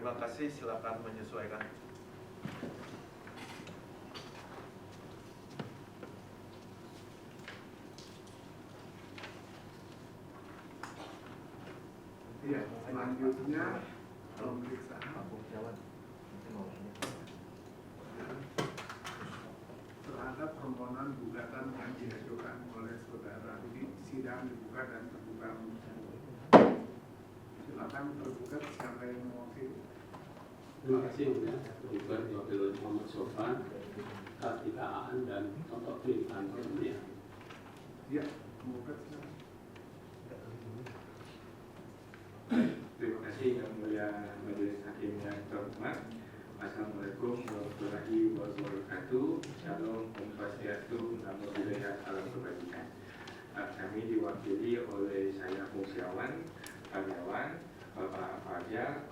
Terima kasih, silakan menyesuaikan. Ya, selanjutnya pemeriksaan terhadap permohonan gugatan yang diajukan oleh saudara. Jadi sidang dibuka dan terbuka. Silakan tergugat siapa yang mewakili. Terima kasih Tergugat Wakil Muhammad Sofan, Kartika Aan dan Toto Pilihan Kemudian. Ya, tergugat silakan. Terima kasih Yang Mulia Majelis Hakim yang terhormat. Assalamualaikum warahmatullahi wabarakatuh. Shalom, Om Swastiastu, Namo Buddhaya, salam kebajikan. Kami diwakili oleh saya Fungsiawan, karyawan, Bapak Fajar,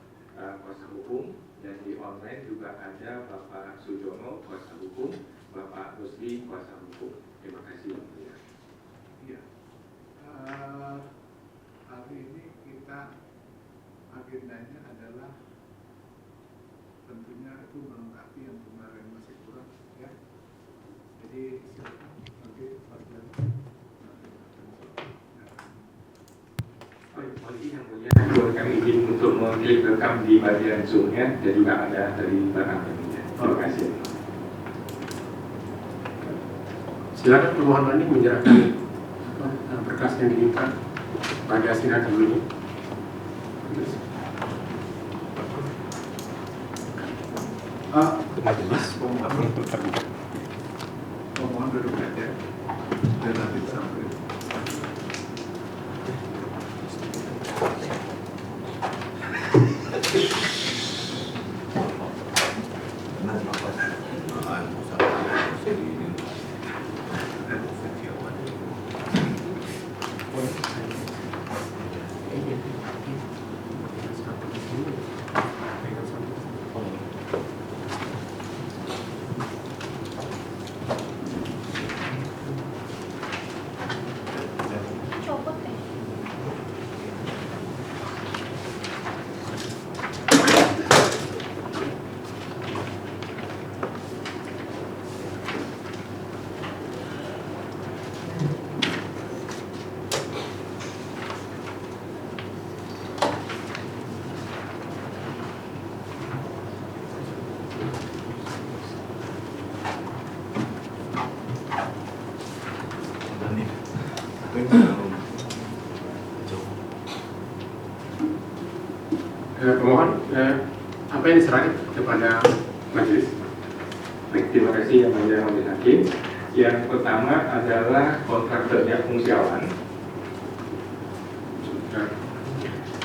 kuasa hukum, dan di online juga ada Bapak Sujono, kuasa hukum, Bapak Rusdi, kuasa hukum. Terima kasih Yang Mulia. Iya. Hari ini kita agendanya adalah tentunya itu melengkapi yang kemarin masih kurang, ya. Jadi silakan nanti Fajar. Mohon izin Yang Mulia, kami izin untuk mengklik rekam di bagian Zoom-nya dan juga ada dari belakang kami. Terima kasih. Silakan pemohon ini menyerahkan berkas yang diminta pada sidang dulu. Mohon duduk saja dan nanti sampai. Pemohon, apa yang diserahkan kepada majelis? Baik, terima kasih Yang Mulia Majelis Hakim. Yang pertama adalah kontrak kerja Fungsiawan.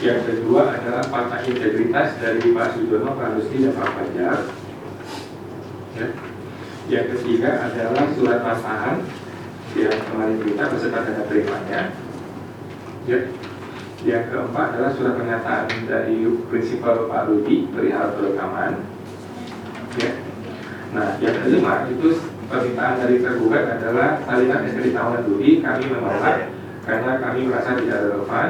Yang kedua adalah fakta integritas dari Pak Sujono, Pak Rusdi, dan Pak Fajar. Ya. Yang ketiga adalah surat pasangan yang kemarin kita beserta data terimanya. Ya. Yang keempat adalah surat pernyataan dari prinsipal Pak Rudi perihal perekaman. Ya. Nah, yang kelima itu permintaan dari tergugat adalah salinan SPT tahunan Rudi kami menolak karena kami merasa tidak relevan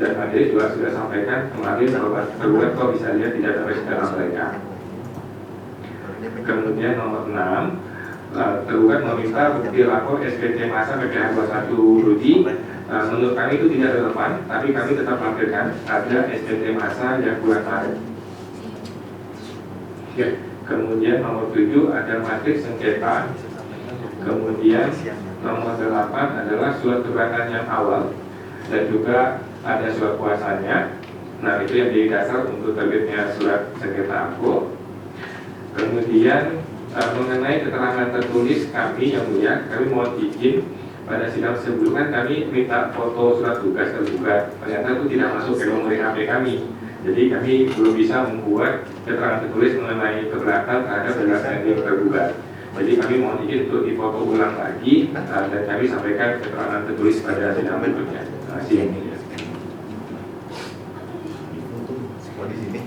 dan majelis juga sudah sampaikan kemarin bahwa tergugat kok bisa lihat tidak ada dalam mereka. Kemudian nomor 6, tergugat meminta bukti lapor SPT masa PPH 21 Rudi. Menurut kami itu tidak relevan, tapi kami tetap lampirkan ada SPT masa yang bulan Maret. Ya. Kemudian nomor 7 ada matriks sengketa. Kemudian nomor 8 adalah surat keterangan yang awal dan juga ada surat kuasanya. Nah, itu yang jadi dasar untuk terbitnya surat sengketa aku. Kemudian mengenai keterangan tertulis kami Yang Mulia, kami mohon izin pada sidang sebelumnya kami minta foto surat tugas tergugat. Ternyata itu tidak masuk ke memori HP kami. Jadi kami belum bisa membuat keterangan tertulis mengenai keberatan terhadap penjelasan yang tergugat. Jadi kami mohon izin untuk difoto ulang lagi dan kami sampaikan keterangan tertulis pada sidang berikutnya. Terima kasih Yang Mulia. Di sini.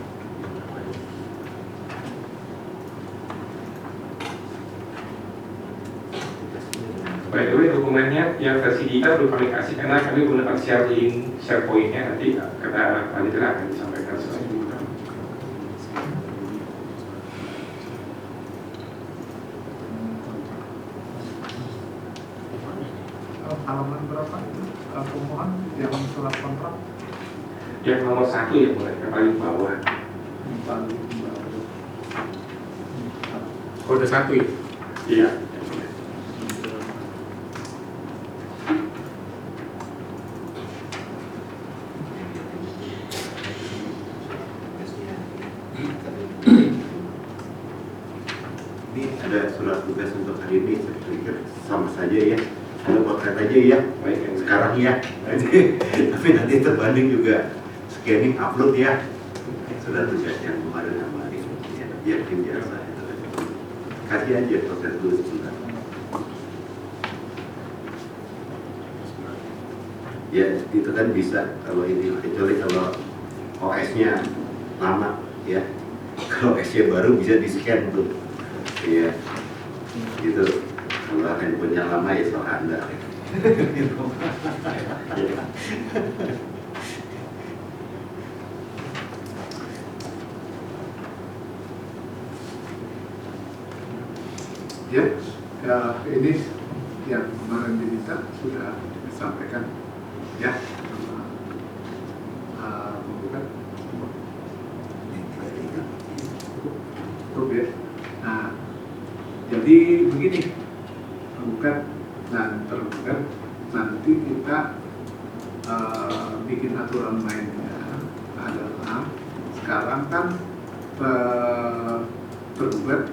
By the way, dokumennya yang versi kita belum kami kasih karena kami menggunakan share point-nya nanti kata panitia akan disampaikan selanjutnya. halaman berapa itu pemohon yang surat kontrak? Yang nomor 1 ya mulai ke paling bawah. Paling bawah. Kode 1 ya? Iya. Ini ada surat tugas untuk hari ini, saya pikir sama saja ya. Saya potret aja ya, baik yang sekarang ya. Tapi nanti terbanding juga scanning upload ya. Surat tugas yang kemarin sama hari ini. Ya, tim biasa itu. Kasih aja proses dulu sebentar. Ya, itu kan bisa kalau ini, kecuali kalau OS-nya lama ya. Kalau OS-nya baru bisa di-scan tuh. Iya, gitu. Kalau handphonenya lama ya soal Anda. Ya, ini yang kemarin diminta sudah disampaikan ya sama penggugat. Cukup ya. Nah, jadi begini, penggugat dan tergugat nanti kita bikin aturan mainnya adalah sekarang kan tergugat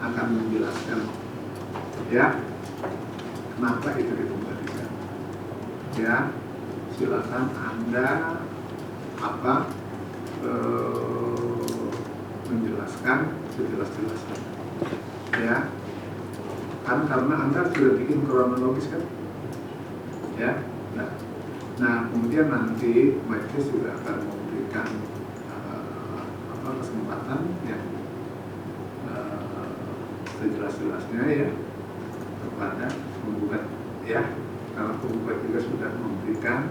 akan menjelaskan ya kenapa itu dikembalikan ya, silakan Anda menjelaskan sejelas-jelasnya ya kan, karena Anda sudah bikin kronologis kan ya. Nah kemudian nanti majelis juga akan memberikan kesempatan ya sejelas-jelasnya ya kepada penggugat ya, karena penggugat juga sudah memberikan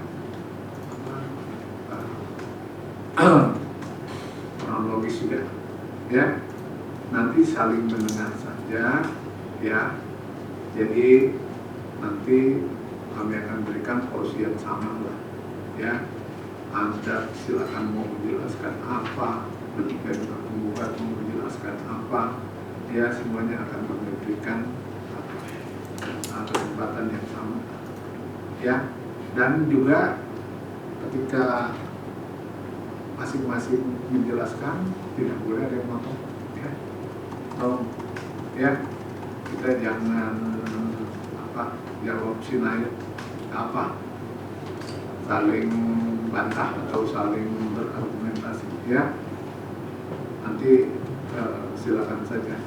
kronologis juga ya. Nanti saling mendengar saja ya, jadi nanti kami akan berikan porsi yang sama lah ya. Anda silakan mau menjelaskan apa, ketika juga penggugat mau menjelaskan apa ya, semuanya akan memberikan kesempatan yang sama ya. Dan juga ketika masing-masing menjelaskan tidak boleh ada yang motong ya. Tolong ya, kita jangan jawab sinayat saling bantah atau saling berargumentasi ya. Nanti silakan saja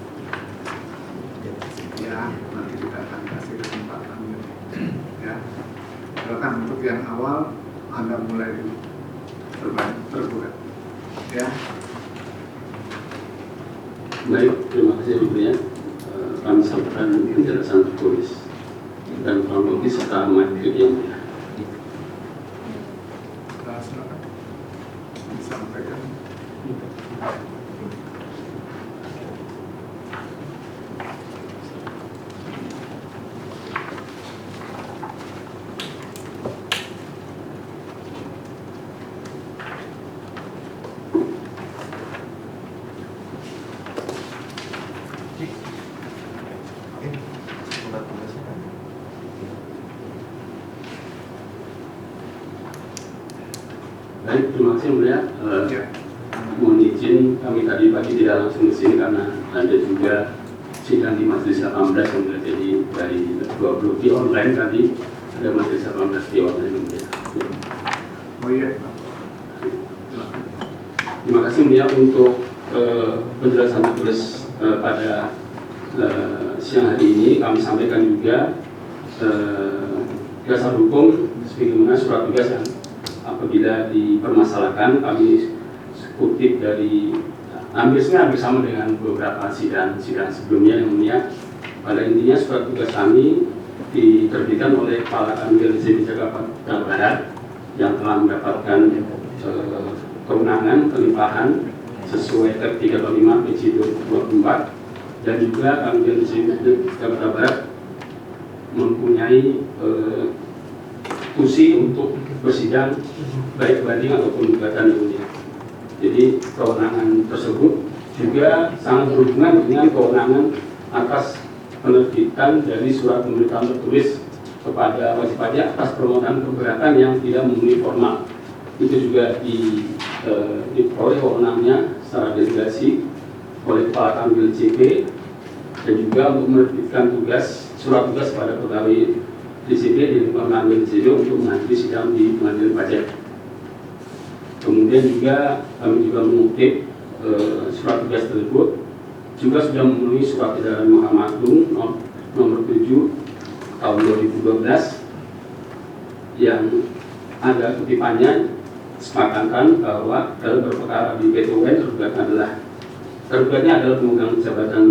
ya, nanti kita akan kasih kesempatan ya. Silakan untuk yang awal Anda mulai dulu tergugat ya. Baik, terima kasih Ibu ya. Kami sampaikan penjelasan tertulis dan kronologis serta materi yang mulia. Silakan disampaikan. Surat tugasnya kan? Baik, terima kasih Mulia. Ya. Mohon izin kami tadi pagi tidak langsung ke sini karena ada juga sidang di Majelis 18 yang terjadi dari 20 di online tadi, ada Majelis 18 di online. Oh iya. Terima kasih Mulia untuk penjelasan tertulis pada siang hari ini. Kami sampaikan juga dasar hukum sebagaimana surat tugas yang apabila dipermasalahkan kami kutip dari hampir sama dengan beberapa sidang sebelumnya yang mulia. Pada intinya surat tugas kami diterbitkan oleh Kepala Kanwil SDB Jakarta Barat yang telah mendapatkan kewenangan pelimpahan sesuai Term 35 PJ 2024, dan juga Kanwil SDB Jakarta Barat mempunyai sidang baik banding ataupun gugatan yang mulia. Jadi kewenangan tersebut juga sangat berhubungan dengan kewenangan atas penerbitan dari surat pemberitahuan tertulis kepada wajib pajak atas permohonan keberatan yang tidak memenuhi formal. Itu juga diperoleh kewenangannya secara delegasi oleh Kepala Kanwil CP, dan juga untuk menerbitkan surat tugas pada pegawai DCP di lingkungan Kanwil DCP untuk menghadiri sidang di pengadilan pajak. Kemudian juga kami juga mengutip surat tugas tersebut juga sudah memenuhi surat edaran Mahkamah Agung nomor 7 tahun 2012 yang ada kutipannya sepakatkan bahwa dalam berperkara di PT UN tergugatnya adalah pemegang jabatan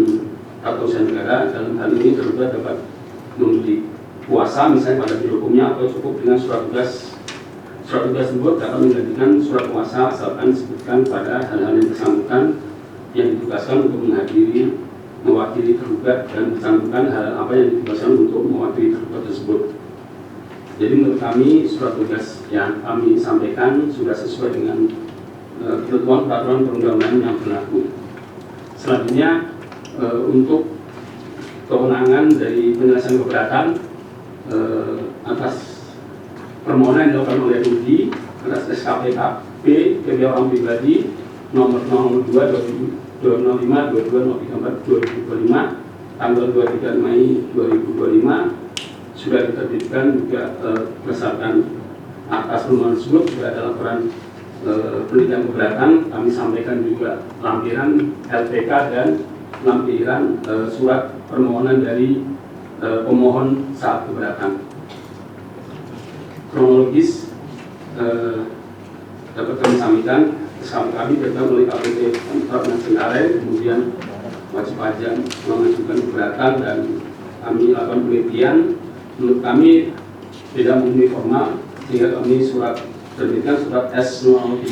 tata usaha negara. Dalam hal ini tergugat dapat memberi kuasa misalnya pada biro hukumnya, atau cukup dengan surat tugas tersebut dapat menggantikan surat kuasa asalkan disebutkan pada hal-hal yang bersangkutan yang ditugaskan untuk mewakili tergugat dan mencantumkan hal apa yang ditugaskan untuk mewakili tergugat tersebut. Jadi menurut kami surat tugas yang kami sampaikan sudah sesuai dengan ketentuan peraturan perundang-undangan yang berlaku. Selanjutnya untuk kewenangan dari penyelesaian keberatan atas permohonan yang dilakukan oleh Rudi atas SKPKP PB orang pribadi nomor 02/2005/22/2025 tanggal 23 Mei 2025 sudah diterbitkan juga berdasarkan atas permohonan tersebut juga ada laporan penelitian keberatan. Kami sampaikan juga lampiran LPK dan lampiran surat permohonan dari pemohon saat keberatan. Kronologis dapat kami sampaikan kami bertemu oleh KPP Pemkab dan Cengkareng, kemudian wajib pajak mengajukan keberatan dan kami lakukan penelitian. Menurut kami tidak memenuhi formal, sehingga kami terbitkan surat S03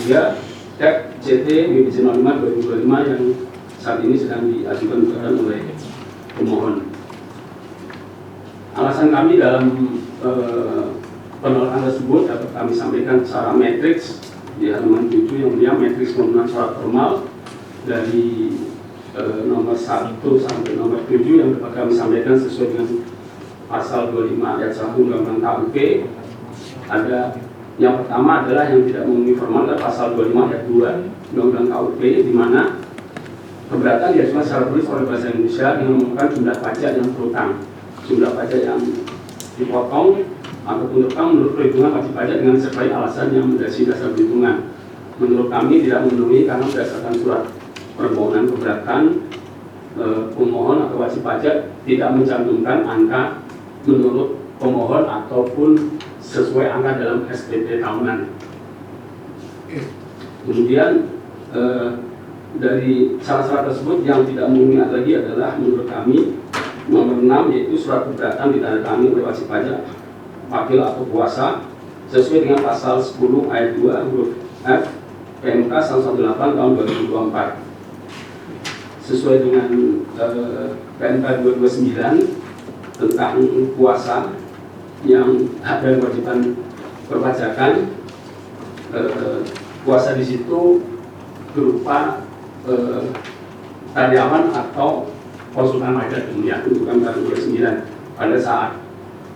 Tek CT WBC 05 2025 yang saat ini sedang diajukan gugatan oleh pemohon. Alasan kami dalam penolakan tersebut dapat kami sampaikan secara matriks di halaman 7 yang mulia, matriks pemenuhan syarat formal dari nomor 1 sampai nomor 7 yang dapat kami sampaikan sesuai dengan pasal 25 ayat 1 Undang-Undang KUP. Ada yang pertama adalah yang tidak memenuhi formal adalah pasal 25 ayat 2 Undang-Undang KUP, di mana keberatan diajukan secara tulis oleh bahasa Indonesia dengan mengumumkan jumlah pajak yang berutang, jumlah pajak yang dipotong ataupun terutang menurut perhitungan wajib pajak dengan disertai alasan yang mendasari dasar perhitungan. Menurut kami tidak memenuhi karena berdasarkan surat permohonan keberatan pemohon atau wajib pajak tidak mencantumkan angka menurut pemohon ataupun sesuai angka dalam SPT tahunan. Kemudian dari syarat-syarat tersebut yang tidak memenuhi lagi adalah menurut kami nomor 6, yaitu surat keberatan ditandatangani oleh wajib pajak, wakil atau kuasa sesuai dengan pasal 10 ayat 2 huruf F PMK 118 tahun 2024 sesuai dengan PMK 229 tentang kuasa yang ada kewajiban perpajakan. Kuasa di situ berupa karyawan atau konsultan pajak kemudian untuk PMK 229. Pada saat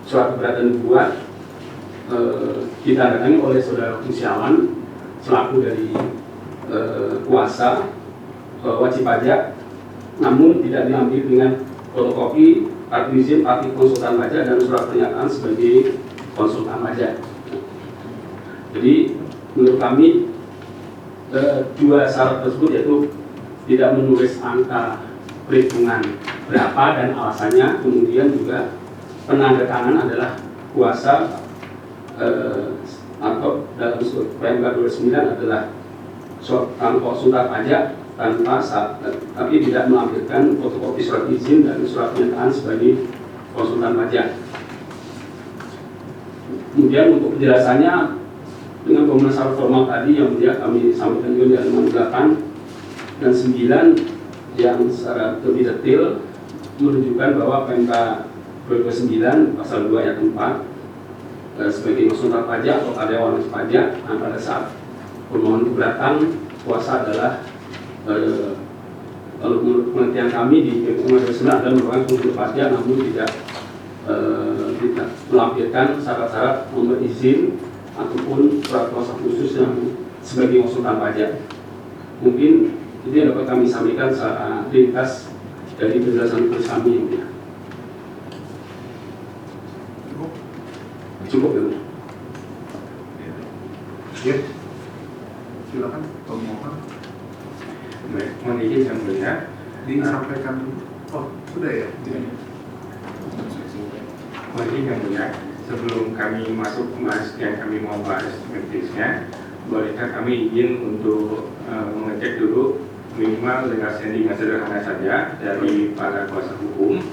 surat keberatan dibuat ditandatangani oleh saudara Fungsiawan selaku dari kuasa wajib pajak, namun tidak diambil dengan fotokopi kartu izin aktif konsultan pajak dan surat pernyataan sebagai konsultan pajak. Jadi menurut kami dua syarat tersebut, yaitu tidak menulis angka perhitungan berapa dan alasannya, kemudian juga penanda tangan adalah kuasa atau dalam PMK 29 adalah seorang konsultan pajak tanpa tapi tidak melampirkan fotokopi surat izin dan surat pernyataan sebagai konsultan pajak. Kemudian untuk penjelasannya dengan pemenuhan syarat formal tadi yang kami sampaikan juga di halaman 8 dan 9 yang secara lebih detail menunjukkan bahwa PMK 29 pasal 2 ayat 4 sebagai konsultan pajak atau karyawan pajak. Nah, pada saat permohonan keberatan, kuasa adalah kalau menurut penelitian kami di PPU Madura adalah merupakan unsur pajak, namun tidak melampirkan syarat-syarat nomor izin ataupun surat kuasa khusus yang sebagai konsultan pajak. Mungkin itu yang dapat kami sampaikan secara ringkas dari penjelasan tulis kami yang mulia. Cukup ya. Ya, silakan pemohon Baik, mohon izin yang mulia. disampaikan dulu. Oh, sudah ya. Mohon izin yang mulia, sebelum kami masuk membahas yang kami mau bahas teknisnya, bolehkah kami izin untuk mengecek dulu minimal legal standing yang sederhana saja dari para kuasa hukum.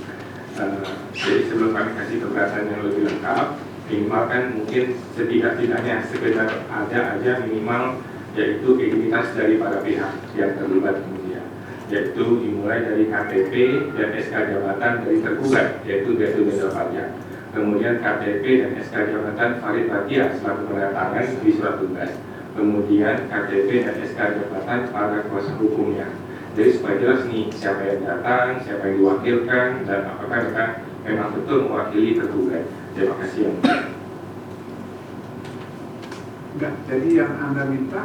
Jadi sebelum kami kasih keberatan yang lebih lengkap, minimal kan mungkin setidak-tidaknya sekedar ada aja minimal, yaitu identitas dari para pihak yang terlibat kemudian, yaitu dimulai dari KTP dan SK jabatan dari tergugat, yaitu Direktur Jenderal Pajak. Kemudian KTP dan SK jabatan Farid Batia selaku penandatangan di surat tugas. Kemudian KTP dan SK jabatan para kuasa hukumnya. Jadi supaya jelas nih siapa yang datang, siapa yang diwakilkan, dan apakah mereka memang betul mewakili tergugat. Terima kasih yang mulia. Enggak, jadi yang Anda minta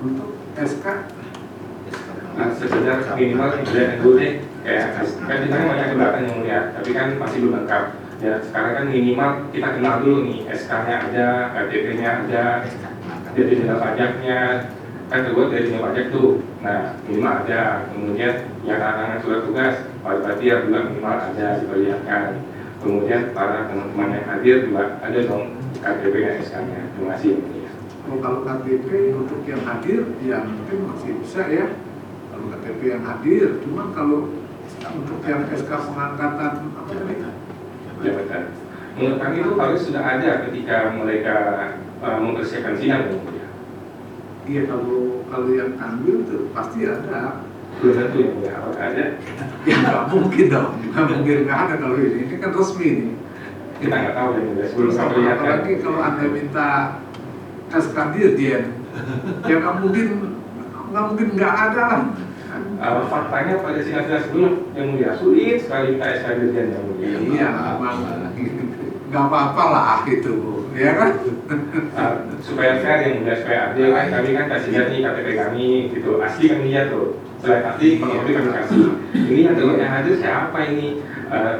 untuk SK Nah, sekedar minimal tidak boleh kayak kan kita kan banyak keberatan yang mulia, tapi kan masih belum lengkap. Ya sekarang kan minimal kita kenal dulu nih, SK-nya ada, KTP-nya ada, dari jenderal pajaknya, kan terbuat dari jenderal pajak tuh. Nah minimal ada, kemudian yang tangan surat tugas, berarti ya juga minimal ada diperlihatkan. Kemudian para teman-teman yang hadir juga ada dong KTP dan SK-nya. Terima kasih yang mulia. Oh, kalau KTP untuk yang hadir, ya mungkin masih bisa ya. Kalau KTP yang hadir, cuma kalau untuk yang SK pengangkatan apa tadi? Jabatan. Menurut kami itu harus sudah ada ketika mereka mempersiapkan sidang. Ya. Iya, kalau yang ambil itu pasti ada. Belum tentu yang mulia, apakah ada? Ya nggak mungkin dong, nggak mungkin nggak ada kalau ini kan resmi nih. Kita nggak tahu yang mulia, sebelum sampai lihat kan. Apalagi kalau Anda minta SK dirjen, ya nggak mungkin nggak ada lah. Faktanya pada sidang-sidang sebelum yang mulia sulit sekali minta SK dirjen yang mulia. Iya, nggak apa-apa lah gitu, ya kan? Supaya fair yang mulia, supaya adil kan kami kan kasih lihat nih KTP kami gitu, asli kami lihat tuh. Selain asli, fotokopi kami kasih. Ini yang terlihat yang hadir siapa ini?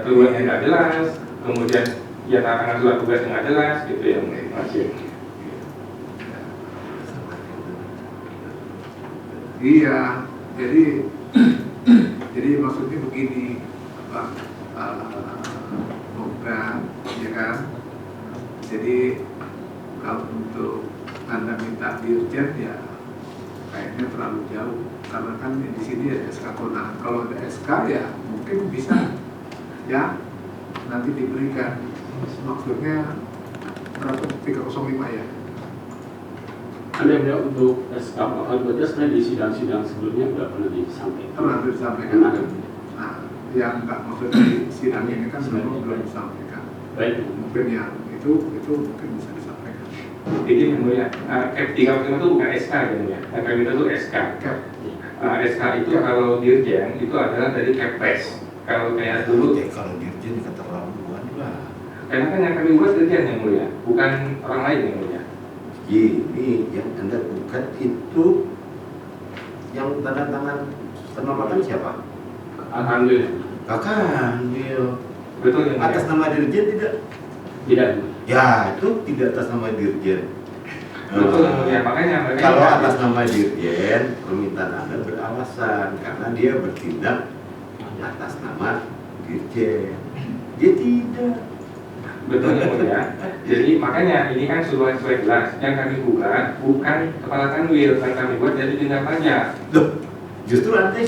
Terlihat yang nggak jelas, kemudian ya tangan surat tugas yang nggak jelas gitu yang masih. Iya, jadi maksudnya begini, Pak, bukan, ya kan? Jadi kalau untuk Anda minta dirjen ya kayaknya terlalu jauh, karena kan di sini ada SK konang. Kalau ada SK ya mungkin bisa, ya nanti diberikan. Maksudnya berapa? 305 ya? Ada yang untuk SK Al-Bajah sebenarnya di sidang-sidang sebelumnya sudah pernah disampaikan. Pernah disampaikan. Nah, yang nggak maksudnya di sidang ini kan belum disampaikan. Baik. Mungkin yang itu mungkin bisa disampaikan. Jadi yang mulia, Cap 35 itu bukan SK ya mulia, yang kami minta itu SK. Cap. SK itu kalau dirjen itu adalah dari Kepres. Kalau kayak dulu, Kalau dirjen keterlaluan lah. karena kan yang kami buat dirjen yang mulia, bukan orang lain yang mulia. Ini yang Anda bukan itu yang tanda tangan penolakan siapa? Alhamdulillah. Kakak ambil Betul yang mulia. atas nama dirjen tidak? Tidak. Ya itu tidak atas nama dirjen. Betul yang mulia, makanya mereka Kalau atas nama dirjen, permintaan Anda beralasan karena dia bertindak atas nama dirjen. Dia tidak. betul yang mulia. Jadi makanya ini kan sudah jelas. Yang kami buat bukan kepala kanwil, yang kami buat jadi tindak pajak. Loh, justru Anda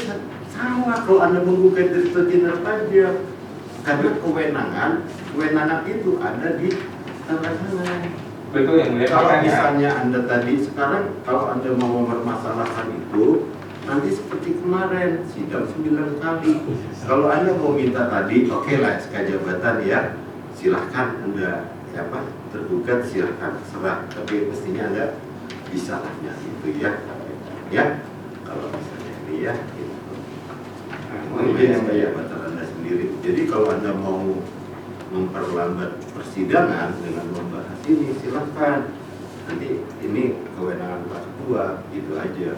salah kalau Anda menggugat Direktur Jenderal Pajak. Karena kewenangan itu ada di tanda tangan. Betul yang mulia. Kalau Makanya misalnya Anda tadi sekarang kalau Anda mau mempermasalahkan itu nanti seperti kemarin sidang 9 kali. Kalau Anda mau minta tadi, oke lah SK jabatan ya, silahkan Anda tergugat silakan serah, tapi mestinya Anda bisa tanya gitu ya. Ya, kalau misalnya ini ya, gitu. Mungkin jabatan Anda sendiri. Jadi kalau Anda mau memperlambat persidangan dengan membahas ini, silakan. Nanti ini kewenangan Pak Ketua, gitu aja.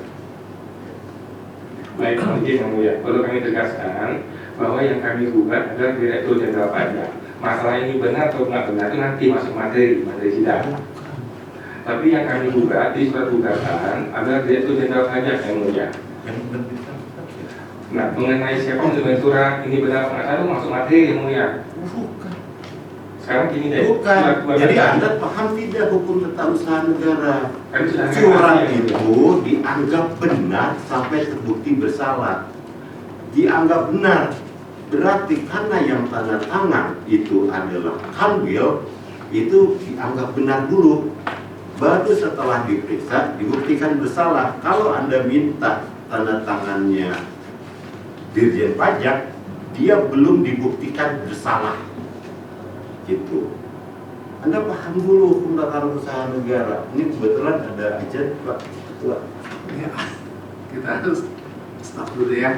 Baik, mungkin yang mulia, perlu kami tegaskan bahwa yang kami gugat adalah Direktur Jenderal Pajak. Masalah ini benar atau tidak benar itu nanti masuk materi sidang. Tapi yang kami gugat di surat gugatan adalah Direktur Jenderal Pajak yang mulia. Nah, mengenai siapa menerima surat ini benar atau tidak itu masuk materi yang mulia. Sekarang gini deh. Bukan. Jadi Anda paham tidak hukum tata usaha negara? Kami sudah Surat itu dianggap benar sampai terbukti bersalah. Dianggap benar. Berarti karena yang tanda tangan itu adalah Kanwil, itu dianggap benar dulu. Baru setelah diperiksa dibuktikan bersalah. Kalau Anda minta tanda tangannya Dirjen Pajak, dia belum dibuktikan bersalah. Gitu. Anda paham dulu hukum tata usaha negara. Ini kebetulan ada ajen Pak Ketua. Ya, kita harus stop dulu ya.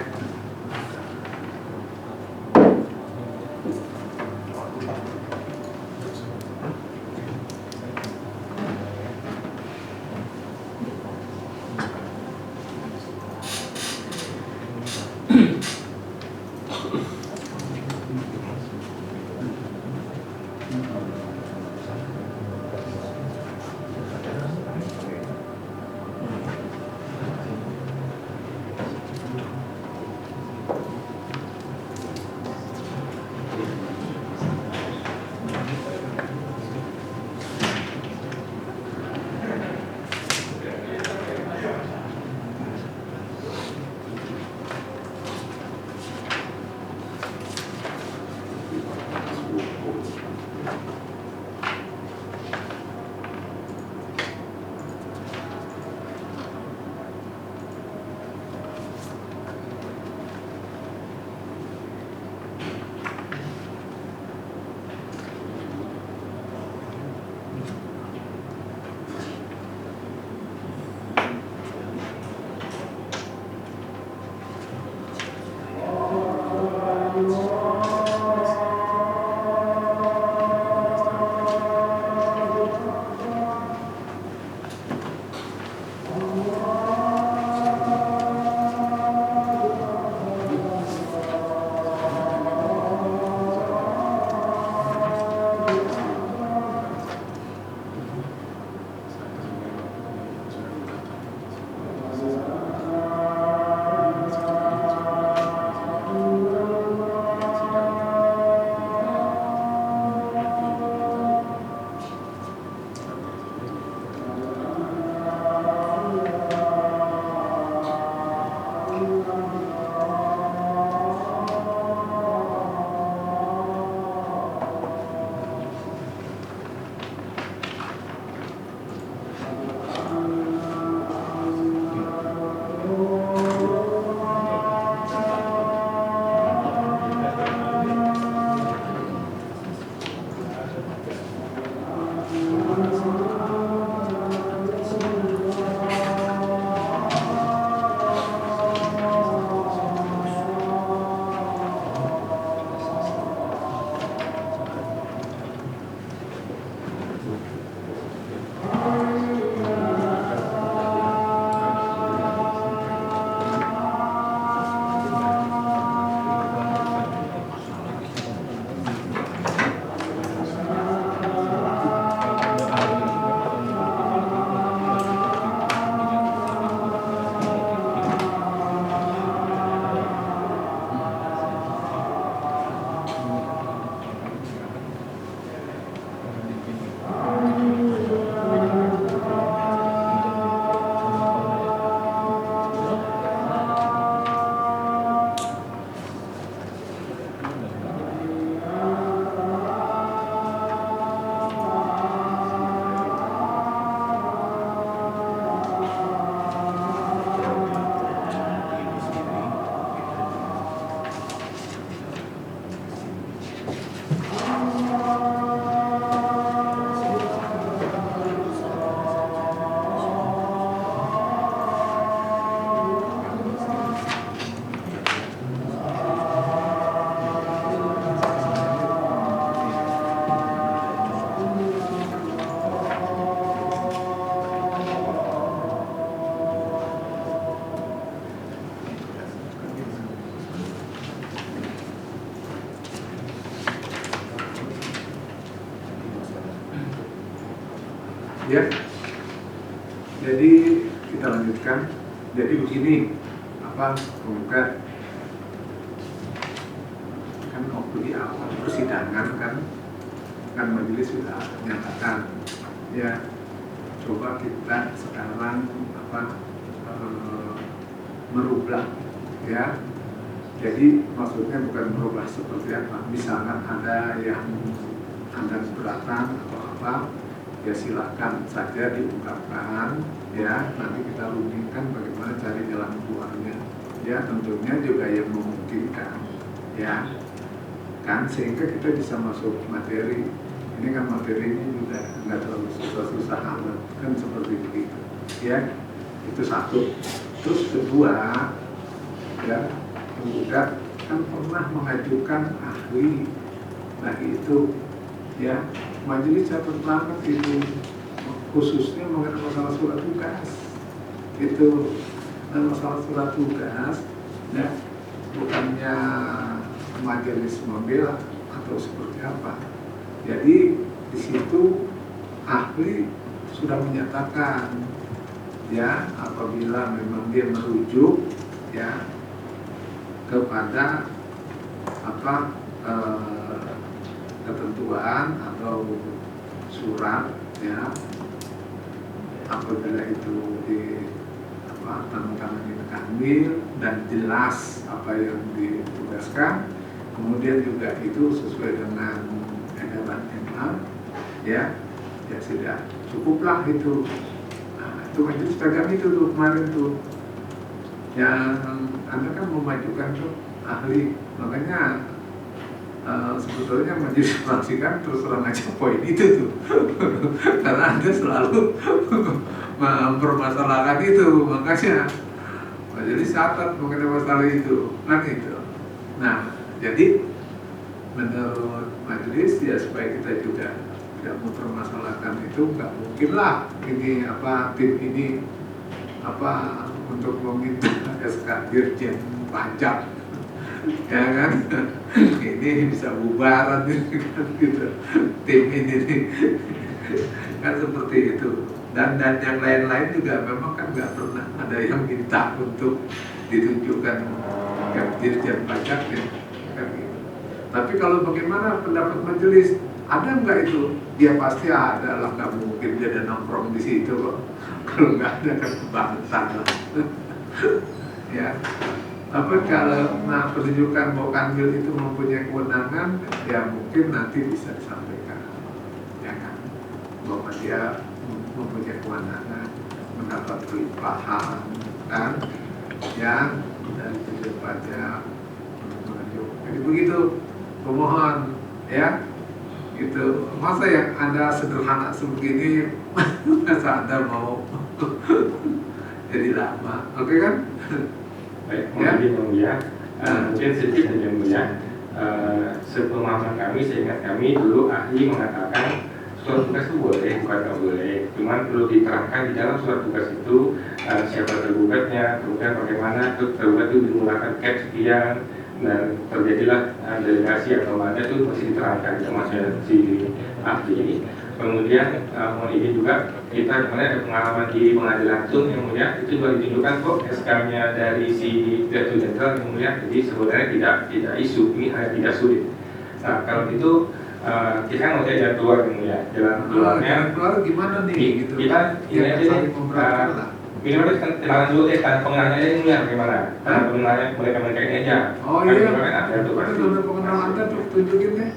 Ya. Jadi kita lanjutkan. Jadi begini, penggugat kan waktu di awal persidangan kan majelis sudah menyatakan, ya coba kita sekarang merubah, ya. Jadi maksudnya bukan merubah seperti apa. Misalkan ada yang Anda keberatan atau apa, ya silakan saja diungkapkan, ya. Nanti kita rumitkan bagaimana cari jalan keluarnya, ya. Tentunya juga yang memungkinkan, ya. Kan sehingga kita bisa masuk materi. Ini kan materi ini juga nggak terlalu susah-susah amat, kan seperti begitu, ya. Itu satu. Terus kedua, ya, penggugat kan pernah mengajukan ahli. Nah itu, ya, majelis catat banget itu, khususnya mengenai masalah surat tugas. Itu, dan masalah surat tugas, ya, bukannya majelis membela atau seperti apa. Jadi di situ ahli sudah menyatakan, ya, apabila memang dia merujuk, ya, kepada ketentuan atau surat, ya, apabila itu tangan-tangan kamil dan jelas apa yang ditugaskan, kemudian juga itu sesuai dengan edaran MA, ya sudah cukuplah itu. Nah, itu majelis pegang itu tuh kemarin tuh, yang Anda kan memajukan tuh ahli, makanya sebetulnya majelis fraksi kan terus terang aja poin itu tuh karena Anda selalu mempermasalahkan itu, makanya majelis catat mengenai masalah itu kan itu. Nah, jadi menurut majelis, ya supaya kita juga tidak mempermasalahkan itu, nggak mungkin lah ini tim ini untuk meminta SK Dirjen Pajak, ya kan, ini bisa bubaran gitu, tim ini nih. Kan seperti itu. Dan yang lain-lain juga memang kan nggak pernah ada yang minta untuk ditunjukkan ke Dirjen Pajak, ya kan gitu. Tapi kalau bagaimana pendapat majelis, ada nggak itu? Ya pasti ada lah, nggak mungkin dia ada nongkrong di situ kok. Kalau nggak ada kan kebangsaan lah. Ya, kalau penunjukan bahwa Kanwil itu mempunyai kewenangan, ya mungkin nanti bisa disampaikan, ya kan, bahwa dia mempunyai kewenangan mendapat pelimpahan, kan, yang dari Dirjen Pajak menunjuk. Jadi begitu, pemohon, ya. Gitu. Masa yang Anda sederhana sebegini masa Anda mau jadi lama, oke kan? Baik, mungkin ya, mungkin sedikit saja ya. Sepemahaman kami, seingat kami dulu ahli mengatakan surat tugas itu boleh, bukan nggak boleh. Cuman perlu diterangkan di dalam surat tugas itu siapa tergugatnya, kemudian bagaimana tergugat itu menggunakan cap sekian, dan terjadilah delegasi atau mana itu masih diterangkan sama si ahli. Kemudian mohon izin juga kita kemarin ada pengalaman di pengadilan tun yang mulia, itu juga ditunjukkan kok SK-nya dari si Direktur Jenderal yang mulia. Jadi sebenarnya tidak isu, ini hanya tidak sulit. Nah kalau itu kita mau cari jalan keluar yang mulia. Jalan keluarnya jalan keluar gimana nih? Gitu. Kita ini aja minimal kenalan dulu karena pengenalnya ini mulia bagaimana? Karena pengenalnya mereka ini aja. Oh iya. Ada tuh kan. Itu pengenalan Anda tuh tunjukin deh.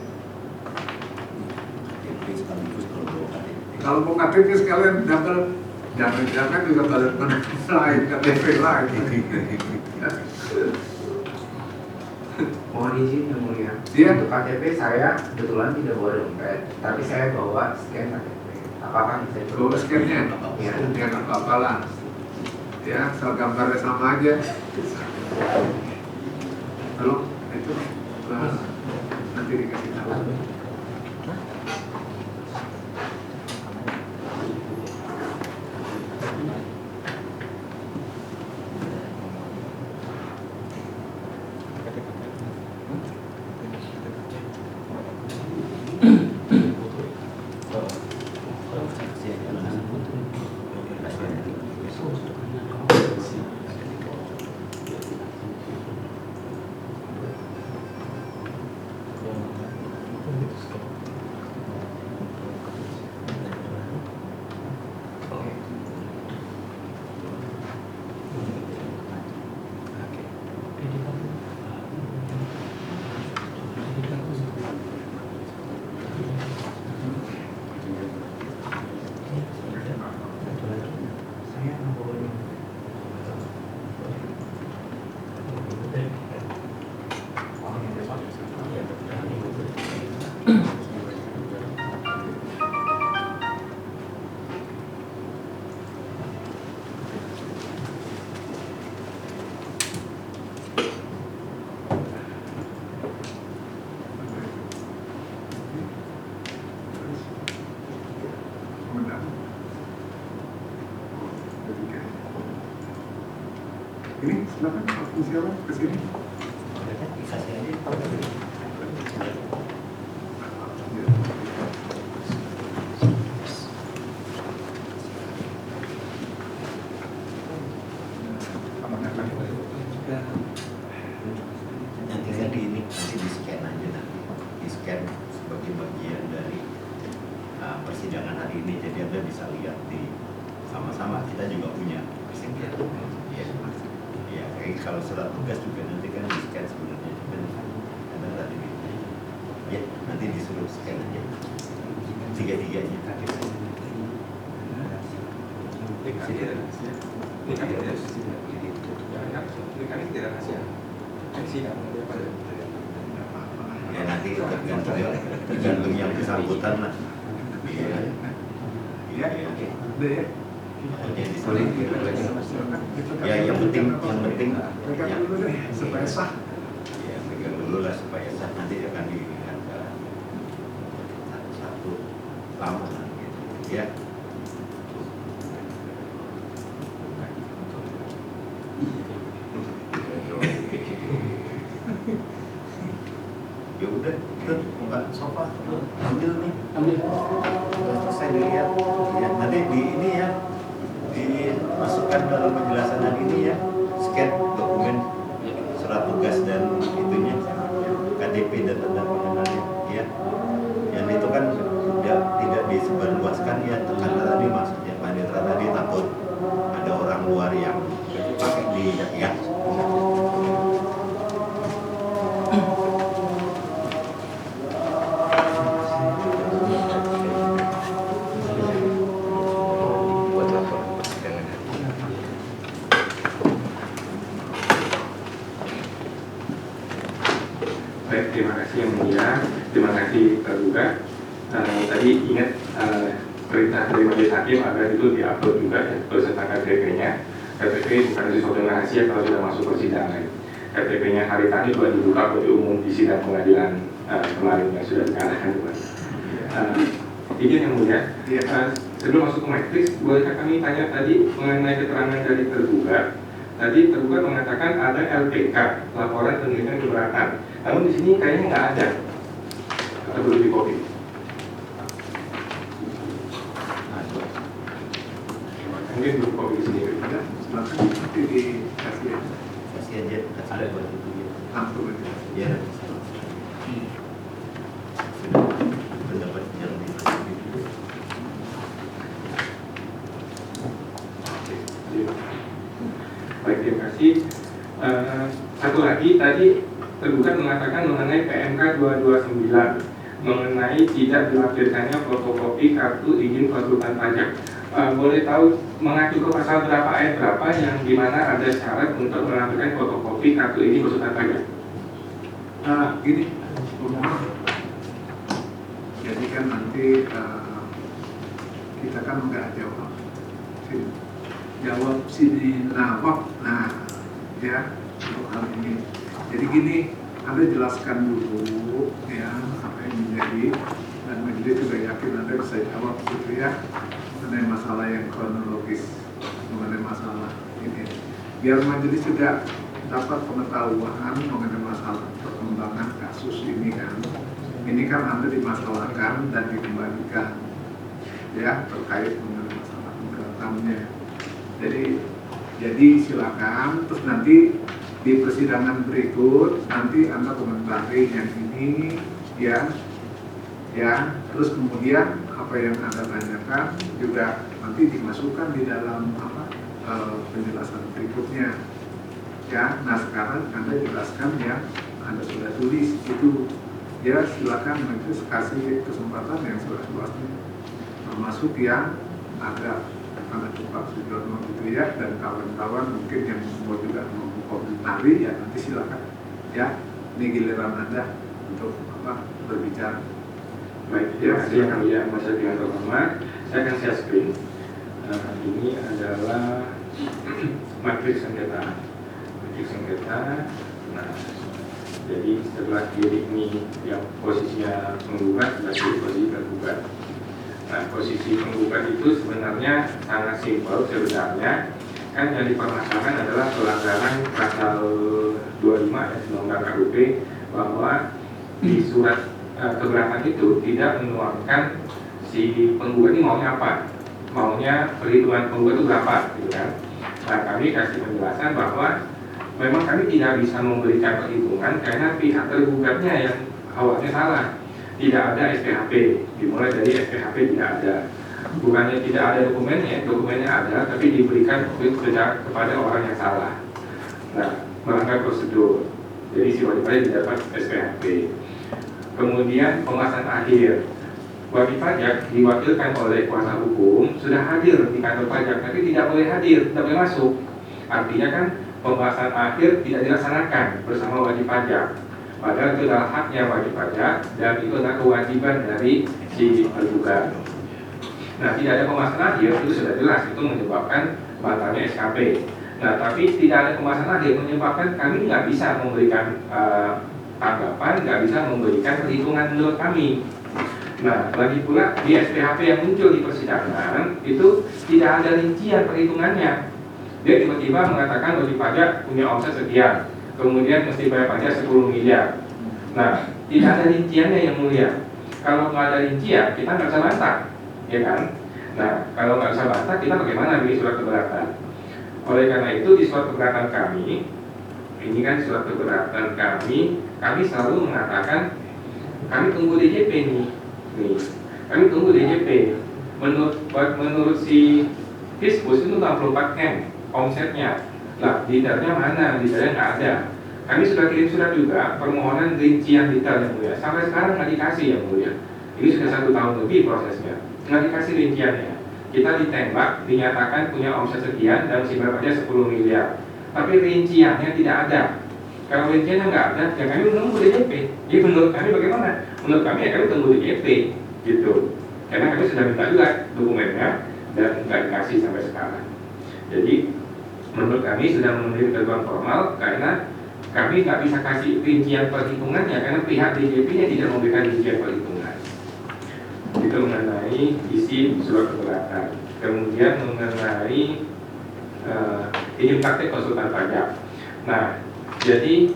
Kalau mau KTP sekalian double, jangan juga balik lain, KTP lain. Mohon izin yang mulia. Iya. Untuk KTP saya kebetulan tidak bawa dompet, tapi saya bawa scan KTP. Apakah bisa Bawa scan-nya? Ya. Ya nggak apa-apa lah. Ya, asal gambarnya sama aja. Lalu itu nanti dikasih tahu. Ini silakan Pak Musyawarah ke sini. Nanti kan nanti di scan aja nanti, di scan sebagai bagian dari persidangan hari ini, jadi Anda bisa lihat di sama-sama, kita juga punya persidangan. Ya, ya, kayak kalau surat tugas juga nanti kan di scan sebenarnya juga ada tadi. Ya, nanti disuruh scan aja tiga-tiganya. Ya nanti tergantung yang bersangkutan lah. Ya, udah ya. Ya yang penting Pegang dulu deh supaya sah. ya pegang dulu lah supaya sah, nanti akan dilihat satu-satu lama gitu. Ya. Ya udah, tuh Mbak Sofa, ambil nih. Udah selesai dilihat. Ya, nanti di ini ya, dimasukkan dalam penjelasan hari ini ya, scan dokumen surat tugas dan itunya, KTP dan tanda pengenalnya, ya. Yang itu kan sudah tidak disebarluaskan ya, karena tadi maksudnya Pak Netra tadi takut ada orang luar yang pakai di ya. Baik, terima kasih yang mulia, terima kasih terduga. Tadi ingat perintah dari majelis hakim agar itu diupload juga ya, beserta KTP-nya. KTP bukan sesuatu yang rahasia kalau sudah masuk persidangan. KTP-nya hari tadi sudah dibuka bagi umum di sidang pengadilan kemarin yang sudah dikalahkan. Izin yang mulia, sebelum masuk ke matriks, bolehkah kami tanya tadi mengenai keterangan dari terduga? Tadi terduga mengatakan ada LPK, laporan penelitian keberatan. Namun di sini kayaknya nggak ada. Atau belum di copy. Mungkin belum copy di sini. Ya, silakan nanti dikasih ya. Kasih aja, kasih buat itu ya. Langsung aja. Ya, sudah pendapat yang diperlukan. Baik, terima kasih. Satu lagi tadi tergugat mengatakan mengenai PMK 229 mengenai tidak dilampirkannya fotokopi kartu izin konsultan pajak. Boleh tahu mengacu ke pasal berapa ayat berapa yang dimana ada syarat untuk melampirkan fotokopi kartu izin konsultan pajak? Gini, pemohon. Jadi kan nanti kita kan nggak jawab sini nawab, nah ya untuk hal ini. Jadi gini, Anda jelaskan dulu ya apa yang menjadi, dan majelis juga yakin Anda bisa jawab gitu ya mengenai masalah yang kronologis, mengenai masalah ini. Biar majelis juga dapat pengetahuan mengenai masalah perkembangan kasus ini kan. Ini kan Anda dimasalahkan dan dikembalikan ya terkait mengenai masalah pemberatannya. Jadi silakan, terus nanti di persidangan berikut nanti Anda komentari yang ini ya, terus kemudian apa yang Anda tanyakan juga nanti dimasukkan di dalam penjelasan berikutnya ya. Nah sekarang Anda jelaskan yang Anda sudah tulis itu ya, silakan nanti kasih kesempatan yang seluas-luasnya, termasuk yang ada karena Pak Sujono gitu ya, dan kawan-kawan mungkin yang mau juga komentari ya nanti silakan ya, ini giliran Anda untuk berbicara. Baik, terima kasih yang mulia Mas dengan terhormat. Saya akan share screen. Ini adalah matriks sengketa. Nah, jadi setelah kiri ini yang posisinya penggugat dan posisi tergugat. Nah, posisi penggugat itu sebenarnya sangat simpel sebenarnya. kan yang dipermasalahkan adalah pelanggaran pasal 25 ya Undang-Undang KUP, bahwa di surat keberatan itu tidak menuangkan si penggugat ini maunya apa, maunya perhitungan penggugat itu berapa, gitu kan. Nah, kami kasih penjelasan bahwa memang kami tidak bisa memberikan perhitungan karena pihak tergugatnya yang awalnya salah. Tidak ada SPHP, dimulai dari SPHP tidak ada. Bukannya tidak ada dokumennya ada, tapi diberikan kepada orang yang salah. Nah, melanggar prosedur. Jadi si wajib pajak tidak dapat SPHP. Kemudian pembahasan akhir, wajib pajak diwakilkan oleh kuasa hukum sudah hadir di kantor pajak, tapi tidak boleh hadir, tidak boleh masuk. Artinya kan pembahasan akhir tidak dilaksanakan bersama wajib pajak. Padahal itu adalah haknya wajib pajak dan itu adalah kewajiban dari si tergugat. Nah, tidak ada pembahasan akhir itu sudah jelas, itu menyebabkan batalnya SKP. Nah, tapi tidak ada pembahasan akhir menyebabkan kami nggak bisa memberikan tanggapan, nggak bisa memberikan perhitungan menurut kami. Nah, lagi pula di SPHP yang muncul di persidangan itu tidak ada rincian perhitungannya. Dia tiba-tiba mengatakan wajib pajak punya omset sekian, kemudian mesti bayar pajak 10 miliar. Nah, tidak ada rinciannya yang mulia. Kalau nggak ada rincian, kita nggak bisa bantah, ya kan? Nah, kalau nggak bisa bantah, kita bagaimana bikin surat keberatan? Oleh karena itu di surat keberatan kami, ini kan surat keberatan kami selalu mengatakan kami tunggu DJP nih. Kami tunggu DJP. Menurut si Fiskus itu 64M omsetnya. Lah, detailnya mana? Detailnya nggak ada. Kami sudah kirim surat juga permohonan rincian detail yang mulia. Sampai sekarang nggak dikasih yang mulia. Ini sudah 1 tahun lebih prosesnya. Nggak dikasih rinciannya. Kita ditembak, dinyatakan punya omset sekian dan si bapaknya 10 miliar. Tapi rinciannya tidak ada. Kalau rinciannya nggak ada, ya kami menunggu DJP. Jadi menurut kami bagaimana? Menurut kami ya kami tunggu DJP, gitu. Karena kami sudah minta juga dokumennya dan nggak dikasih sampai sekarang. Jadi menurut kami sudah memenuhi ketentuan formal karena kami nggak bisa kasih rincian perhitungannya karena pihak DJP-nya tidak memberikan rincian perhitungan. Itu mengenai isi surat keberatan. Kemudian mengenai izin praktek konsultan pajak. Nah, jadi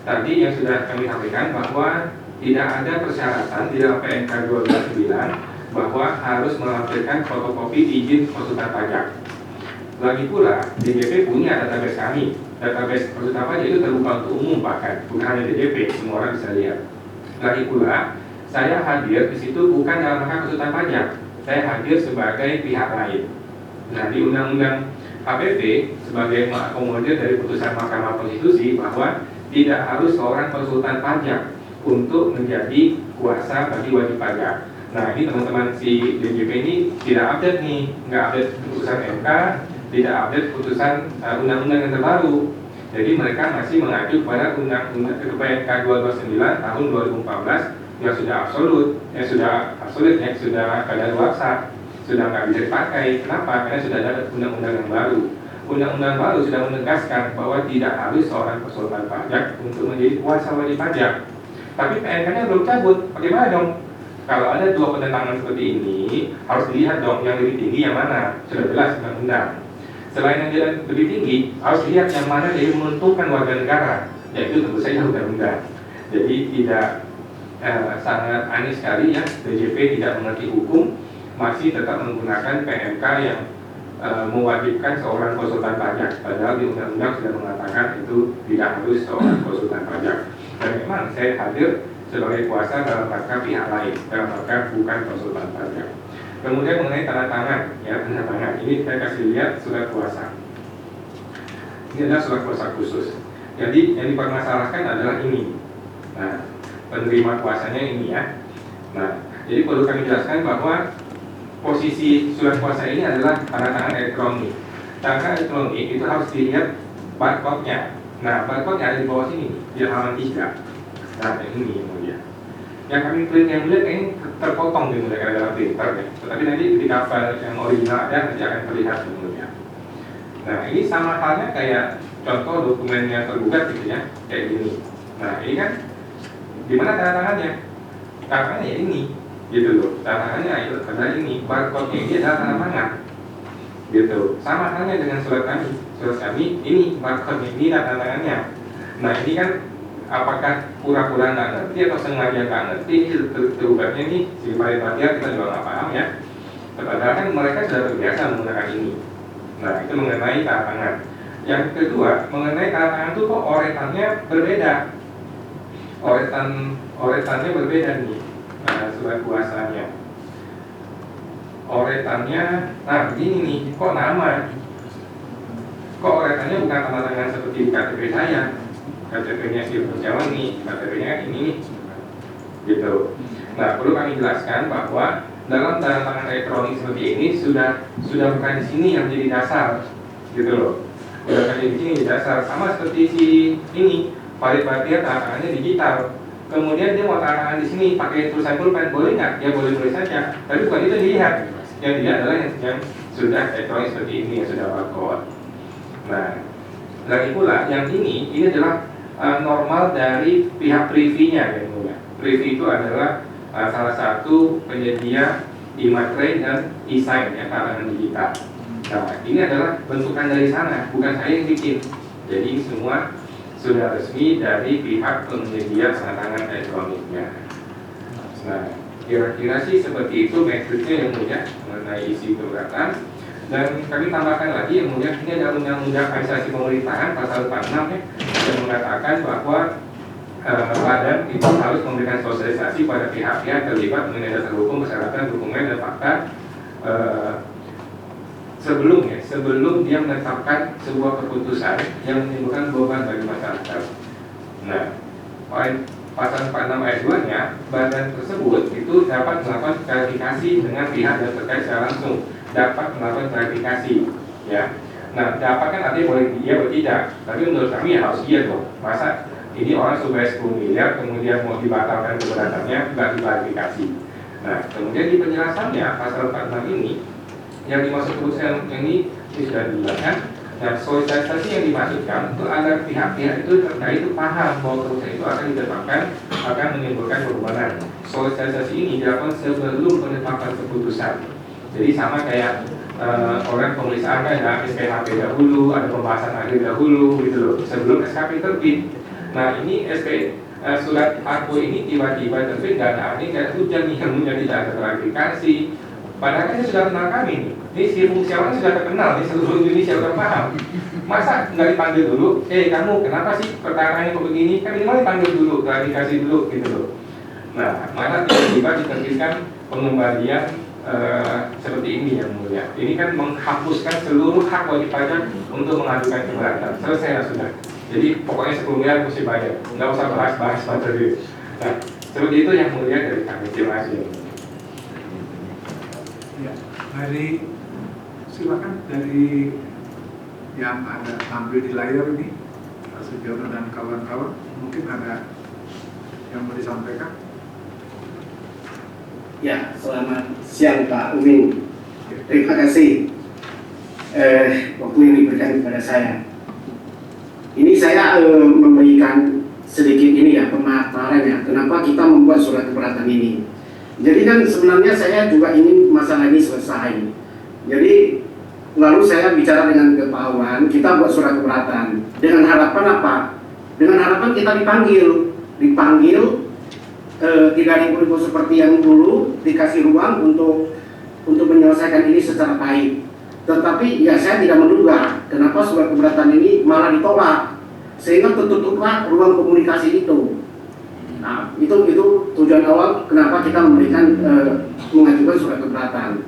tadi yang sudah kami sampaikan bahwa tidak ada persyaratan di dalam PMK 229 bahwa harus melampirkan fotokopi izin konsultan pajak. Lagi pula, DJP punya database kami. Database konsultan pajak itu terbuka untuk umum bahkan, bukan hanya DJP, semua orang bisa lihat. Lagi pula, saya hadir di situ bukan dalam rangka konsultan pajak, saya hadir sebagai pihak lain. Nah, di Undang-Undang KPP sebagai mengakomodir dari putusan Mahkamah Konstitusi bahwa tidak harus seorang konsultan pajak untuk menjadi kuasa bagi wajib pajak. Nah, ini teman-teman si DJP ini tidak update nih, nggak update putusan MK, tidak update putusan undang-undang yang terbaru. Jadi mereka masih mengacu pada undang-undang PMK 229 tahun 2014 yang sudah absolut, yang sudah kadaluarsa, sudah nggak bisa dipakai. Kenapa? Karena sudah ada undang-undang yang baru. Undang-undang baru sudah menegaskan bahwa tidak harus seorang konsultan pajak untuk menjadi kuasa wajib pajak. Tapi PMK-nya belum cabut. Bagaimana dong? Kalau ada 2 penentangan seperti ini, harus dilihat dong yang lebih tinggi yang mana. Sudah jelas undang-undang. Selain yang lebih tinggi, harus lihat yang mana yang menguntungkan warga negara, yaitu tentu saja undang-undang. Jadi tidak sangat aneh sekali ya, DJP tidak mengerti hukum, masih tetap menggunakan PMK yang mewajibkan seorang konsultan pajak. Padahal di undang-undang sudah mengatakan itu tidak harus seorang konsultan pajak. Dan memang saya hadir sebagai kuasa dalam rangka pihak lain, dalam rangka bukan konsultan pajak. Kemudian mengenai tanda tangan, ya tanda tangan. Ini saya kasih lihat surat kuasa. Ini adalah surat kuasa khusus. Jadi yang dipermasalahkan adalah ini. Nah, penerima kuasanya ini ya. Nah, jadi perlu kami jelaskan bahwa posisi surat kuasa ini adalah tanda tangan elektronik. Tanda tangan elektronik itu harus dilihat barcode-nya. Nah, barcode-nya ada di bawah sini, di halaman 3. Nah, ini kemudian. Yang kami print yang mulia ini terpotong di mulai dalam printer ya. Tetapi nanti ketika file yang original ada nanti akan terlihat semuanya. Nah, ini sama halnya kayak contoh dokumennya tergugat gitu ya, kayak gini. Nah, ini kan di mana tanda tangannya? Tanda tangannya ya ini, gitu loh. Tanda tangannya itu adalah ini, barcode-nya ini adalah tanda tangan. gitu. Sama halnya dengan surat kami ini barcode ini dan tantangannya. Nah ini kan apakah pura-pura nggak ngerti atau sengaja nggak ngerti, ini tergugatnya nih si panitia kita juga nggak paham ya. Padahal kan mereka sudah terbiasa menggunakan ini. Nah itu mengenai tanda tangan. Yang kedua mengenai tanda tangan itu kok oretannya berbeda. Oretannya berbeda nih, surat kuasanya. Oretannya, nah begini nih, kok nama? Kok oretannya bukan tanda tangan seperti di KTP saya? KTP-nya si Jawa nih, KTP-nya kan ini nih, gitu. Nah perlu kami jelaskan bahwa dalam tanda tangan elektronik seperti ini sudah bukan di sini yang jadi dasar, gitu loh. Sudah bukan di sini dasar, sama seperti si ini. Valid Batia tanda tangannya digital. Kemudian dia mau tanda tangan di sini pakai tulisan pulpen, boleh nggak? Ya boleh saja. Tapi bukan itu dilihat. Yang dilihat adalah yang sudah elektronik seperti ini, yang sudah barcode. Nah, lagi pula yang ini adalah normal dari pihak privy-nya, ya. Privy itu adalah salah satu penyedia e-materai dan e-sign, ya, tanda tangan digital. Nah, ini adalah bentukan dari sana, bukan saya yang bikin. Jadi ini semua sudah resmi dari pihak penyedia tanda tangan elektroniknya. Nah, kira-kira sih seperti itu matriksnya yang mulia mengenai isi keberatan. Dan kami tambahkan lagi yang mulia, ini ada undang-undang administrasi pemerintahan pasal 46 ya, yang mengatakan bahwa badan itu harus memberikan sosialisasi pada pihak-pihak terlibat mengenai dasar hukum, persyaratan, dokumen dan fakta sebelum dia menetapkan sebuah keputusan yang menimbulkan beban bagi masyarakat. Nah, pasal 46 ayat 2-nya, badan tersebut itu dapat melakukan klarifikasi dengan pihak yang terkait secara langsung, dapat melakukan klarifikasi, ya. Nah, dapat kan artinya boleh iya atau tidak, tapi menurut kami ya harus iya dong. Masa ini orang sudah 10 miliar kemudian mau dibatalkan keberatannya nggak diklarifikasi. Nah, kemudian di penjelasannya pasal 46 ini yang dimaksud keputusan yang ini sudah dijelaskan. Nah, sosialisasi yang dimaksudkan itu agar pihak-pihak itu terkait itu paham bahwa keputusan itu akan ditetapkan akan menimbulkan bebanan. Sosialisasi ini dilakukan sebelum penetapan keputusan. Jadi sama kayak orang pemeriksaan kan ada SPHP dahulu, ada pembahasan akhir dahulu gitu loh, sebelum SKP terbit. Nah ini surat aku ini tiba-tiba terbit nggak ada ini kayak hujan nih yang menjadi tidak ada klarifikasi. Padahal kan sudah kenal kami nih. Ini si fungsiawan sudah terkenal di seluruh Indonesia, sudah paham. Masa nggak dipanggil dulu? Kamu kenapa sih pertanyaannya kok begini? Kan minimal dipanggil dulu, klarifikasi dulu gitu loh. Nah, mana tiba-tiba diterbitkan pengembalian seperti ini yang mulia. Ini kan menghapuskan seluruh hak wajib pajak untuk mengajukan keberatan. Selesai lah sudah. Jadi pokoknya 10 miliar mesti bayar. Nggak usah bahas-bahas materi. Nah, seperti itu yang mulia dari kami. Terima kasih. Ya, silakan dari yang ada tampil di layar ini, Pak Sugiono dan kawan-kawan, mungkin ada yang mau disampaikan. Ya, selamat siang Pak Umin. Terima kasih waktu yang diberikan kepada saya. Ini saya memberikan sedikit ini ya pemaparan ya, kenapa kita membuat surat keberatan ini. Jadi kan sebenarnya saya juga ingin masalah ini selesai. Jadi lalu saya bicara dengan Pak Wawan, kita buat surat keberatan dengan harapan apa? Dengan harapan kita dipanggil tidak ribut seperti yang dulu, dikasih ruang untuk menyelesaikan ini secara baik. Tetapi ya saya tidak menduga kenapa surat keberatan ini malah ditolak, sehingga tertutuplah ruang komunikasi itu. Nah, itu tujuan awal kenapa kita mengajukan surat keberatan.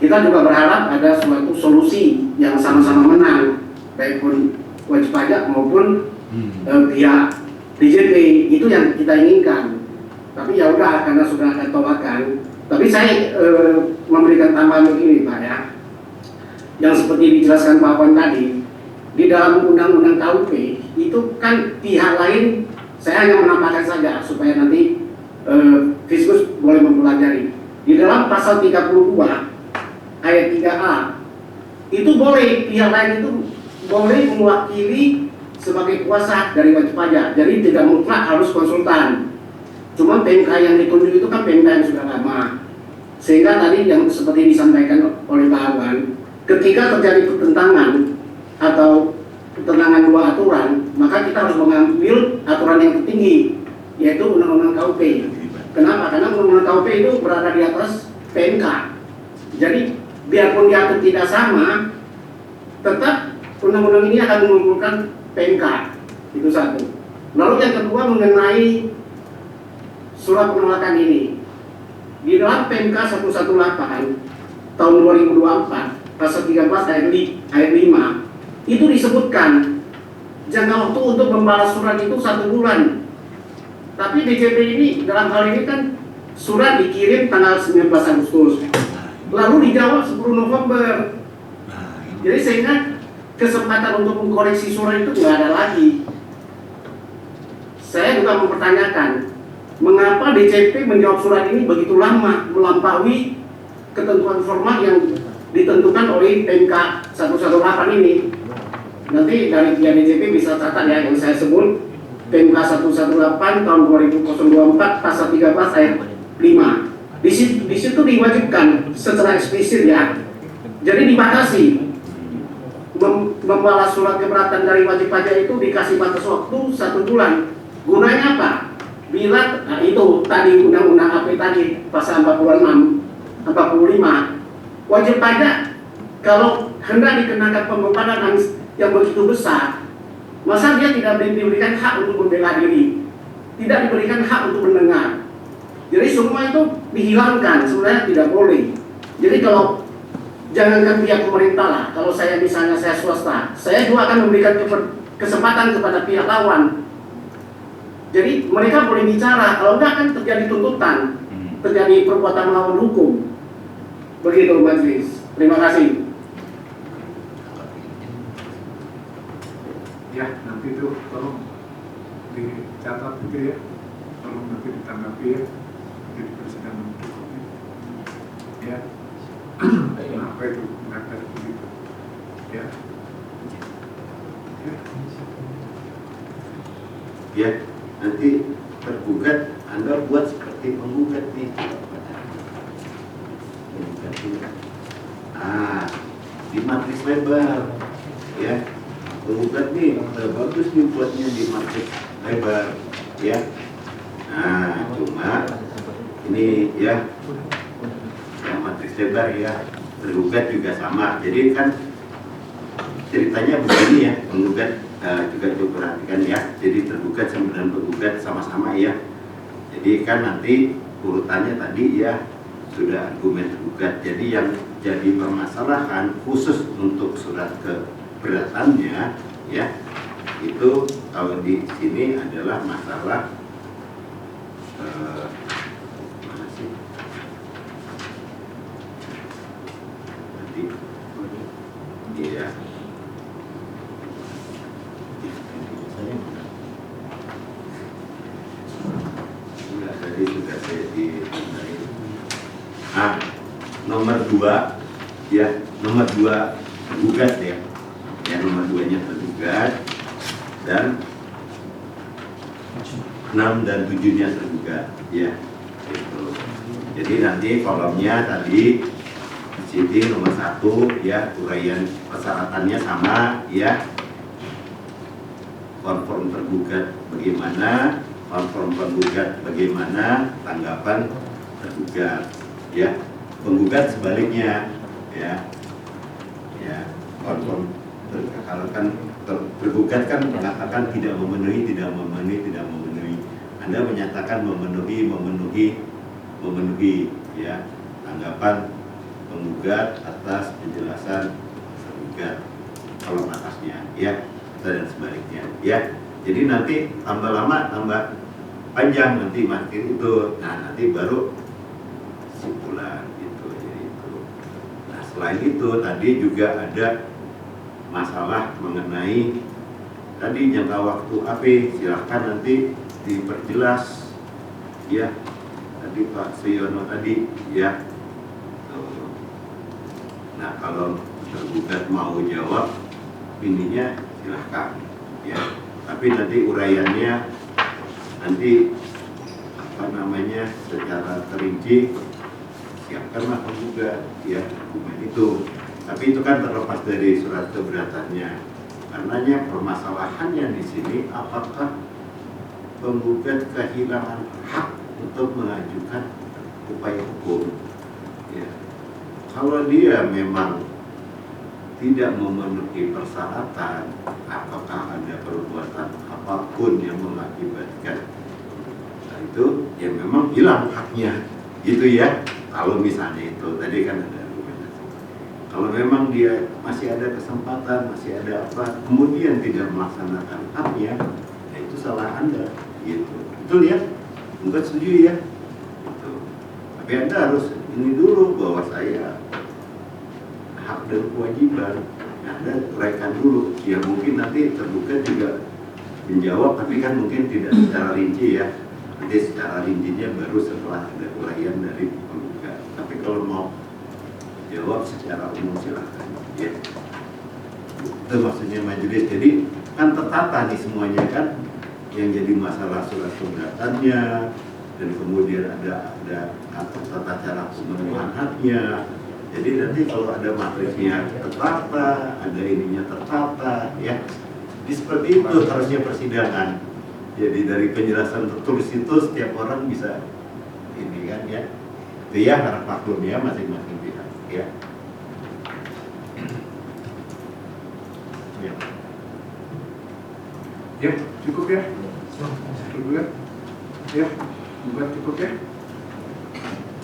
Kita juga berharap ada suatu solusi yang sama-sama menang, baik pun wajib pajak maupun pihak DJP, itu yang kita inginkan. Tapi ya udah, karena sudah ada tolakan. Tapi saya memberikan tambahan begini Pak ya, yang seperti dijelaskan Pak Wan tadi, di dalam undang-undang KUP itu kan pihak lain. Saya hanya menambahkan saja supaya nanti Fiskus boleh mempelajari. Di dalam pasal 32 ayat 3A itu boleh pihak lain itu boleh mewakili sebagai kuasa dari wajib pajak. Jadi tidak mutlak harus konsultan. Cuma PMK yang ditunjuk itu kan PMK yang sudah lama. Sehingga tadi yang seperti disampaikan oleh Pak Awan, ketika terjadi pertentangan atau pertentangan dua aturan, maka kita harus mengambil aturan yang tertinggi, yaitu Undang-Undang KUP. Kenapa? Karena Undang-Undang KUP itu berada di atas PMK. Jadi biarpun diatur tidak sama, tetap undang-undang ini akan mengumpulkan PMK. Itu satu. Lalu yang kedua mengenai surat penolakan ini. Di dalam PMK 118 tahun 2024 pasal 13 ayat 5 itu disebutkan jangka waktu untuk membalas surat itu 1 bulan. Tapi DJP ini dalam hal ini kan surat dikirim tanggal 19 Agustus, lalu dijawab 10 November. Jadi sehingga kesempatan untuk mengkoreksi surat itu nggak ada lagi. Saya juga mempertanyakan, mengapa DJP menjawab surat ini begitu lama, melampaui ketentuan formal yang ditentukan oleh PMK 118 ini. Nanti dari pihak DJP bisa catat ya yang saya sebut, PMK 118 tahun 2024 pasal 13 ayat 5. Di situ diwajibkan secara eksplisit ya. Jadi dibatasi membalas surat keberatan dari wajib pajak itu dikasih batas waktu 1 bulan. Gunanya apa? Bila itu tadi undang-undang AP tadi pasal 46, 45, wajib pajak kalau hendak dikenakan pembebanan yang begitu besar, masa dia tidak diberikan hak untuk membela diri, tidak diberikan hak untuk mendengar. Jadi semua itu dihilangkan, sebenarnya tidak boleh. Jadi kalau jangankan pihak pemerintah lah, kalau saya misalnya saya swasta, saya juga akan memberikan kesempatan kepada pihak lawan. Jadi mereka boleh bicara, kalau enggak kan terjadi tuntutan, terjadi perbuatan melawan hukum. Begitu majelis. Terima kasih. Ya, nanti itu tolong dicatat gitu ya, tolong nanti ditanggapi ya, nanti di persidangan berikutnya. Ya, apa itu mengangkat begitu? Ya. Ya, nanti tergugat Anda buat seperti penggugat nih. Di matriks lebar, ya. Penggugat nih bagus nih buatnya di matriks lebar, ya. Nah, cuma ini ya, matriks lebar ya, tergugat juga sama. Jadi kan ceritanya begini ya, penggugat juga diperhatikan ya. Jadi tergugat dan penggugat sama-sama ya. Jadi kan nanti urutannya tadi ya sudah argumen tergugat. Jadi yang jadi permasalahan khusus untuk surat keberatannya ya, itu kalau di sini adalah masalah mana sih? Nanti iya. Enggak, tadi sudah saya ditandai. Nomor 2 ya, nomor 2 tergugat ya. Ya, nomor 2-nya tergugat dan 6 dan 7-nya tergugat ya. Gitu. Jadi nanti kolomnya tadi di sini nomor 1 ya, uraian persyaratannya sama ya. Konform tergugat bagaimana, konform penggugat bagaimana, tanggapan tergugat ya. Penggugat sebaliknya ya. Ya, konform kalau kan tergugat kan mengatakan tidak memenuhi. Anda menyatakan memenuhi ya. Tanggapan penggugat atas penjelasan tergugat kolom atasnya ya, dan sebaliknya ya. Jadi nanti tambah lama tambah panjang nanti makin itu. Nah, nanti baru kesimpulan gitu. Jadi itu. Nah, selain itu tadi juga ada masalah mengenai tadi jangka waktu AP, silahkan nanti diperjelas ya. Tadi Pak Suyono tadi ya. Nah, kalau tergugat mau jawab ininya silahkan ya. Tapi nanti uraiannya nanti apa namanya secara terinci siapkanlah penggugat ya dokumen itu Tapi itu kan terlepas dari surat keberatannya. Karenanya permasalahannya di sini apakah penggugat kehilangan hak untuk mengajukan upaya hukum. Ya. Kalau dia memang tidak memenuhi persyaratan, apakah ada perbuatan apapun yang mengakibatkan, nah itu ya memang hilang haknya, gitu ya. Kalau misalnya itu tadi kan ada argumentasi. Kalau memang dia masih ada kesempatan, masih ada apa, kemudian tidak melaksanakan haknya, ya itu salah Anda, gitu. Betul ya? Bukan setuju ya? Gitu. Tapi Anda harus ini dulu bahwa saya hak dan kewajiban. Anda uraikan dulu. Ya mungkin nanti tergugat juga menjawab, tapi kan mungkin tidak secara rinci ya. Nanti secara rincinya baru setelah ada uraian dari penggugat. Tapi kalau mau jawab secara umum silahkan. Ya. Itu maksudnya majelis. Jadi kan tertata nih semuanya kan. Yang jadi masalah surat keberatannya, dan kemudian ada tata cara pemenuhan haknya. Jadi nanti kalau ada matriksnya tertata, ada ininya tertata, ya. Jadi seperti itu harusnya persidangan. Jadi dari penjelasan tertulis itu setiap orang bisa ini kan ya. Itu ya harap maklum ya masing-masing pihak ya. Ya. Ya, cukup ya. Cukup ya. Ya, bukan cukup ya.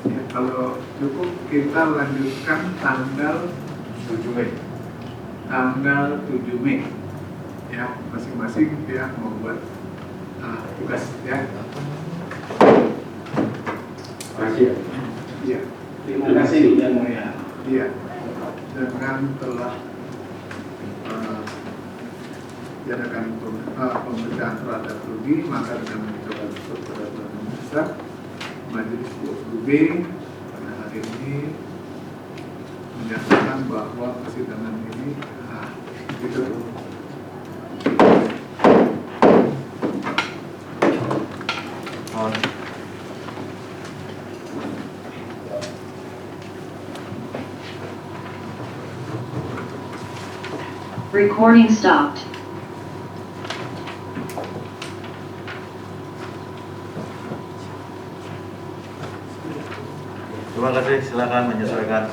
Ya, kalau cukup kita lanjutkan tanggal 7 Mei. Tanggal 7 Mei. Ya, masing-masing pihak membuat tugas ya. Terima kasih. Iya. Terima kasih Yang Mulia. Iya. Dengan telah diadakan pemeriksaan terhadap Rudy, maka dengan mencoba kepada Tuan Besar, Majelis 20B pada hari ini menyatakan bahwa persidangan ini ditutup. Recording stopped. Terima kasih, silakan menyesuaikan.